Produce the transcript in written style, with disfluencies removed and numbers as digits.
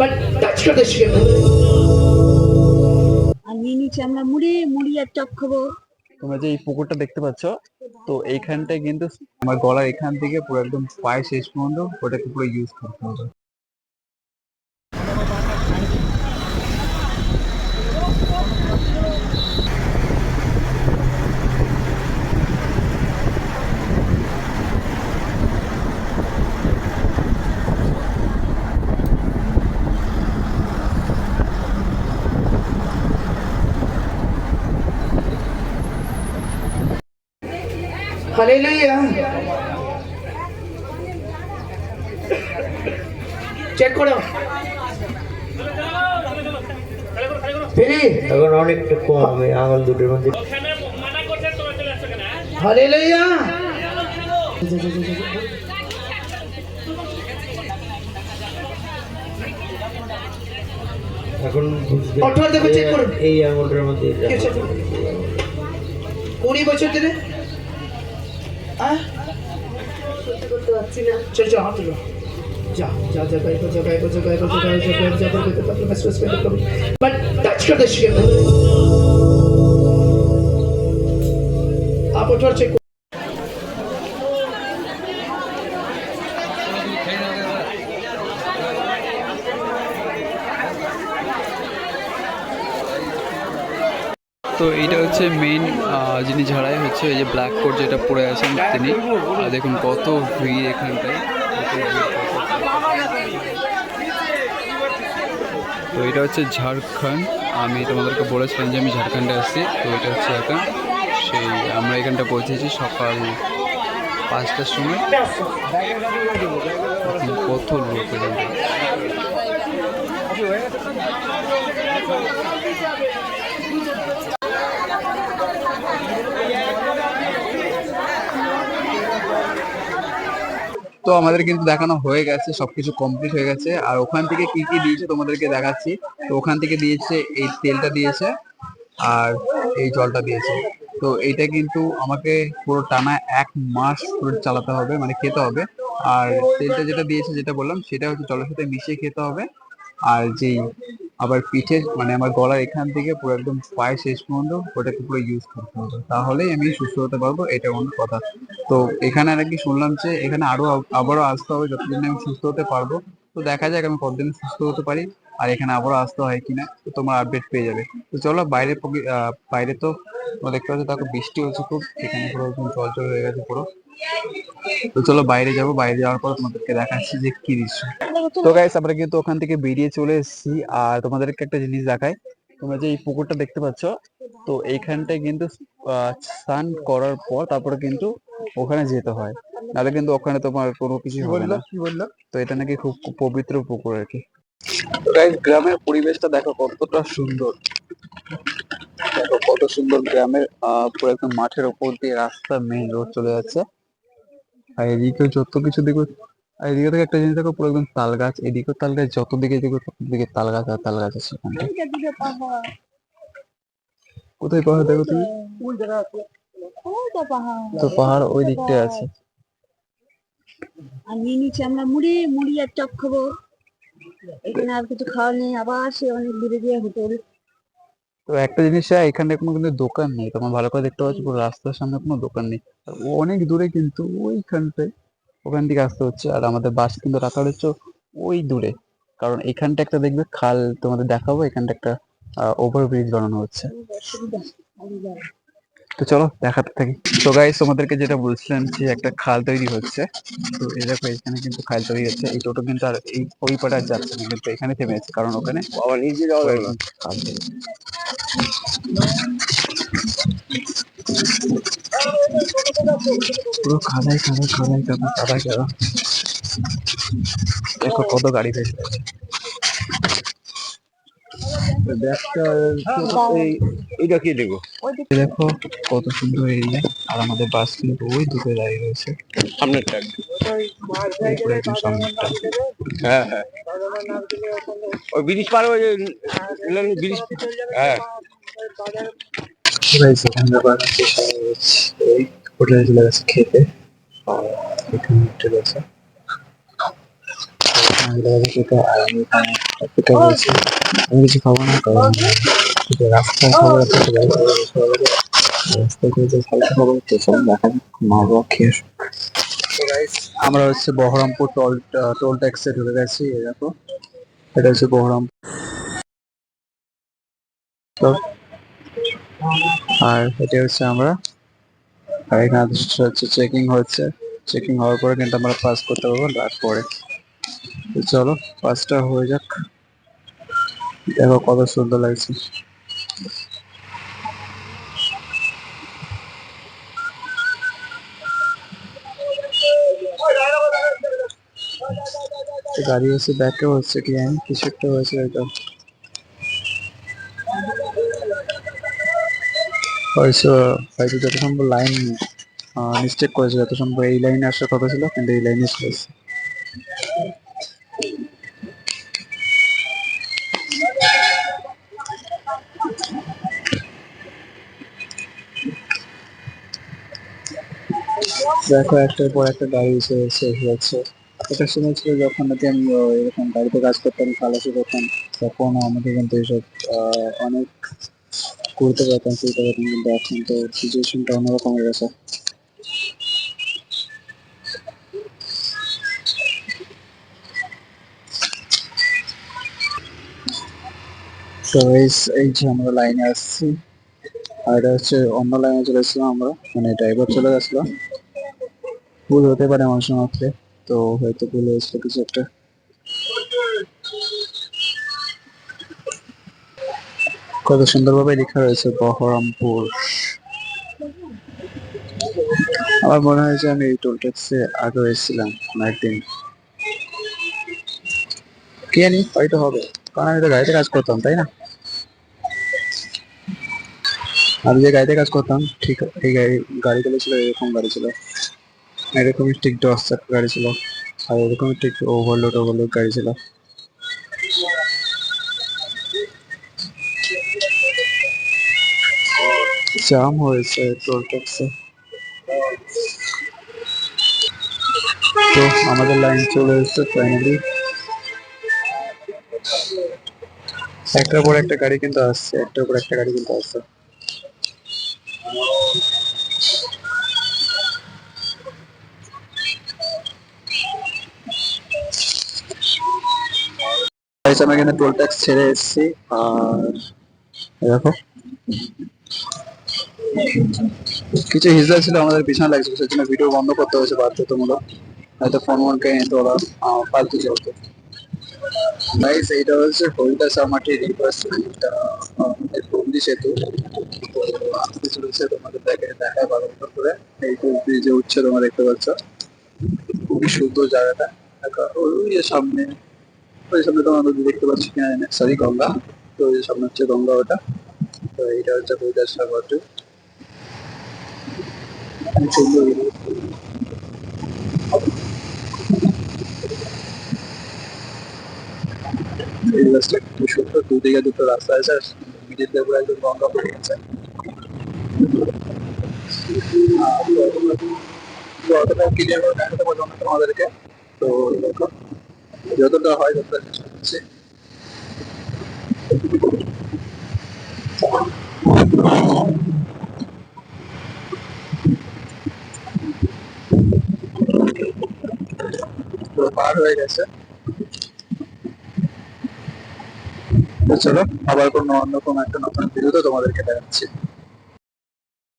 But touch করতে শিখে আর নিয়ে নিচ্ছি আমরা মুড়ি মুড়ি আর চপ খাবো। তোমরা যে এই পুকুরটা দেখতে পাচ্ছ, তো এইখানটায় কিন্তু আমার গলার এখান থেকে পুরো একদম পায়ে শেষ পর্যন্ত ওটাকে পুরো ইউজ করতে হবে। হালেলুয়া চেক করো ফিরি এখন অনেকটা কম হবে আঙুল দুটোর মধ্যে। হালেলুয়া এখন বুঝতে অঠর দেখো চেক করুন এই আঙুলটার মধ্যে 20 বছর ধরে করতে পারছি না। চল যা হাত লো যা যা যা গায়ে যা গায়ে যা গায়ে যা গায়ে যা গায়ে যা গায়ে যা গায়ে मैसेज पे करो बट टच करते शिखे आप उठो चेक তো এইটা হচ্ছে মেইন যিনি ঝাড়াই হচ্ছে এই যে ব্ল্যাক কোট যেটা পরে আছেন তিনি। আর দেখুন কত ভিড় এখানটায়। তো এটা হচ্ছে ঝাড়খণ্ড। আমি তোমাদেরকে বলেছিলাম যে আমি ঝাড়খণ্ডে আসছি। তো এটা হচ্ছে এখন সেই আমরা এখানটা পৌঁছেছি সকাল 5টার সময়। কত লোক এখানটা। তো আমাদের কিন্তু দেখানো হয়ে গেছে, সবকিছু কমপ্লিট হয়ে গেছে। আর ওখান থেকে কি কি দিয়েছে তোমাদেরকে দেখাচ্ছি। তো ওখান থেকে দিয়েছে এই তেলটা দিয়েছে আর এই জলটা দিয়েছে। তো এইটা কিন্তু আমাকে পুরো টানা 1 মাস পুরো চালাতে হবে, মানে খেতে হবে। আর তেলটা যেটা দিয়েছে যেটা বললাম সেটা হচ্ছে জলের সাথে মিশিয়ে খেতে হবে। আর যেই আবার পিঠে মানে আমার গলার এখান থেকে পুরো একদম পায়ে শেষ পর্যন্ত ওটাকে পুরো ইউজ করতে হবে, তাহলেই আমি সুস্থ হতে পারবো, এটা অন্য কথা। তো এখানে নাকি শুনলাম যে এখানে আবারও আসতে হবে যতদিন আমি সুস্থ হতে পারবো। তো দেখা যাক আমি কতদিন সুস্থ হতে পারি আর এখানে আবারও আসতে হয় কিনা। তো তোমার আপডেট পেয়ে যাবে। তো চলো বাইরে তো তোমরা দেখতে পাচ্ছ দেখো বৃষ্টি হচ্ছে খুব, এখানে পুরো একদম জল জল হয়ে গেছে পুরো। তো চলো বাইরে যাবো, বাইরে যাওয়ার পর তোমাদেরকে দেখাচ্ছি যে কি দৃশ্য। তো গাইস আমরা কিন্তু ওখান থেকে বেরিয়ে চলে এসেছি। আর তোমাদেরকে একটা জিনিস দেখাই, তোমরা যে এই পুকুরটা দেখতে পাচ্ছ, তো এইখানটায় কিন্তু স্নান করার পর তারপরে কিন্তু ওখানে যেতে হয়, নাহলে কিন্তু ওখানে তোমার কোনো কিছু হবে না। তো এটা নাকি খুব পবিত্র পুকুর আর কি। তো গাইস গ্রামের পরিবেশটা দেখো কতটা সুন্দর। দেখো কত সুন্দর গ্রামের পুরো একদম মাঠের ওপর দিয়ে রাস্তা, মেইন রোড চলে যাচ্ছে। আর এদিকে যত কিছু দেখো, আর এদিকে থেকে একটা জিনিস দেখো পুরো একদম তাল গাছ, এদিকেও তাল গাছ, যত দিকে দেখো তত দিকে তাল গাছ আর তাল গাছ আছে ওখানটা। কোথায় পাহাড় দেখো তুমি? তো পাহাড় ওই দিকটায় আছে। আর নিয়ে নিচ্ছি আমরা মুড়ি মুড়ি আর চপ খাবো। এখানে আর কিছু খাওয়া নেই, আবার সে অনেক দূরে গিয়ে হোটেল। তো একটা জিনিস এখানে কোনো কিন্তু দোকান নেই, তোমার ভালো করে দেখতে পাচ্ছ পুরো রাস্তার সামনে কোনো দোকান নেই। আর ও অনেক দূরে কিন্তু ওইখানটায়, ওখান থেকে আসতে হচ্ছে। আর আমাদের বাস কিন্তু রাখা হচ্ছে ওই দূরে, কারণ এখানটা একটা দেখবে খাল, তোমাদের দেখাবো এখানটা একটা ওভারব্রিজ বানানো হচ্ছে। তো চলো দেখাতে থাকি। তো গাইস তোমাদেরকে যেটা বলছিলাম যে একটা খাল তৈরি হচ্ছে। তো এই দেখো এখানে কিন্তু খাল তৈরি হচ্ছে। এই টোটো কিন্তু আর এই ওই পারে আর যাচ্ছে না, কিন্তু এখানে থেমে আছে কারণ ওখানে খাল তৈরি। পুরো খাদাই খাদা খাদাই খাদা খাদাই খাদা। দেখো কত গাড়ি ভেসে আছে। দেখো কত সুন্দর এরিয়া। আর আমাদের বাস কিন্তু ওই দুটো দাঁড়িয়ে রয়েছে, সামনেরটা একদম সামনেরটা। হ্যাঁ হ্যাঁ ওই ব্রিজ পার ওই ব্রিজ। হ্যাঁ এখানে ওই হোটেলে চলে গেছে খেতে। আর এখানে হোটেল আছে। খেতে, আর আমি এখানে খেতে বলছি আমি কিছু খাবো না, কারণ রাস্তায় খাবার খেতে যাই রাস্তায় খেতে খাইতে খাবো, তো সব দেখা যাক মা বাবা খেয়ে আসুক। তো গাইস আমরা হচ্ছে বহরমপুর টোল ট্যাক্সে ঢুকে গেছি, এই দেখো এটা হচ্ছে বহরমপুর। আর এটা হচ্ছে আমরা, আর এখানে হচ্ছে চেকিং হচ্ছে, চেকিং হওয়ার পরে কিন্তু আমরা পাস করতে পারবো তারপরে। তো চলো পাসটা হয়ে যাক, দেখো কত সুন্দর লাগছে। গাড়ি হচ্ছে ব্যাকেও হচ্ছে কি জানি কিছু একটা হয়েছে হয়তো, হয়তো হয়তো যত সম্ভব লাইন মিস্টেক করেছে, যত সম্ভব এই লাইনে আসার কথা ছিল কিন্তু এই লাইনে চলেছে। দেখো একটার পর একটা গাড়ি এসে শেষ হচ্ছে। এটা শুনেছিল যখন নাকি আমি এরকম গাড়িতে কাজ করতাম খালাসি করতাম, তখন আমাকে কিন্তু এইসব অনেক করতে পারতাম ফিরতে পারতাম, কিন্তু এখন তো সিচুয়েশনটা অন্যরকম হয়ে গেছে। তো এই যে আমরা লাইনে আসছি, আর এটা হচ্ছে অন্য লাইনে চলে এসেছিলাম আমরা, মানে ড্রাইভার চলে গেছিলো, ভুল হতে পারে মানুষের মাত্রে, তো হয়তো ভুল হয়েছিল কিছু একটা। কত সুন্দরভাবে লেখা রয়েছে বহরমপুর। আমার মনে হয় যে আমি এই টোল ট্যাক্সে আগে এসেছিলাম কোনো একদিন, কি জানি হয়তো হবে, কারণ আমি তো গাড়িতে কাজ করতাম তাই না। আমি যে গাড়িতে কাজ করতাম ঠিক এই গাড়িগুলো ছিল এরকম গাড়ি ছিল, এরকমই ঠিক 10 চাকা গাড়ি ছিল, আর এরকমই ঠিক ওভারলোড গাড়ি ছিল। জাম হয়েছে টোল ট্যাক্সে। তো আমাদের লাইন চলে এসেছে ফাইনালি, একটার পর একটা গাড়ি কিন্তু আসছে, একটার পর একটা গাড়ি কিন্তু আসছে। আমরা কিন্তু টোল ট্যাক্স ছেড়ে এসেছি, আর দেখো কিছু হিজড়া ছিল আমাদের পিছনে লাগছিল, সেজন্য ভিডিও বন্ধ করতে হয়েছে বাধ্যতামূলক, হয়তো ফোন কে তো ওরা ফালতু চলতো। গাইস এইটা হচ্ছে হলদা সামাটি রিভার হুগলি সেতু, তো আসতে চলেছে তোমাদের দেখায় ভালো মতো করে। এই ব্রিজে উঠছে তোমরা দেখতে পাচ্ছ, খুবই সুন্দর জায়গাটা। দেখো ওই যে সামনে, ওই সামনে তোমরা নদী দেখতে পাচ্ছ কিনা সরি গঙ্গা, তো ওই যে সামনে হচ্ছে গঙ্গা ওটা, তো এইটা হচ্ছে হলদা সাগরটি, খুব সুন্দর। এই রাস্তা খুব সুন্দর, দুদিকে দুটো রাস্তা আছে, মিডিল দিয়ে পুরো একদম গঙ্গা পড়ে গেছে। অতটা ক্লিয়ার করে দেখাতে পারলাম না তোমাদেরকে, তো দেখো যতটা হয় ততটা চেষ্টা করছি। পুরো পার হয়ে গেছে। তো চলো আবার কোনো অন্য কোনো একটা নতুন ভিডিওতে তোমাদেরকে দেখাচ্ছি।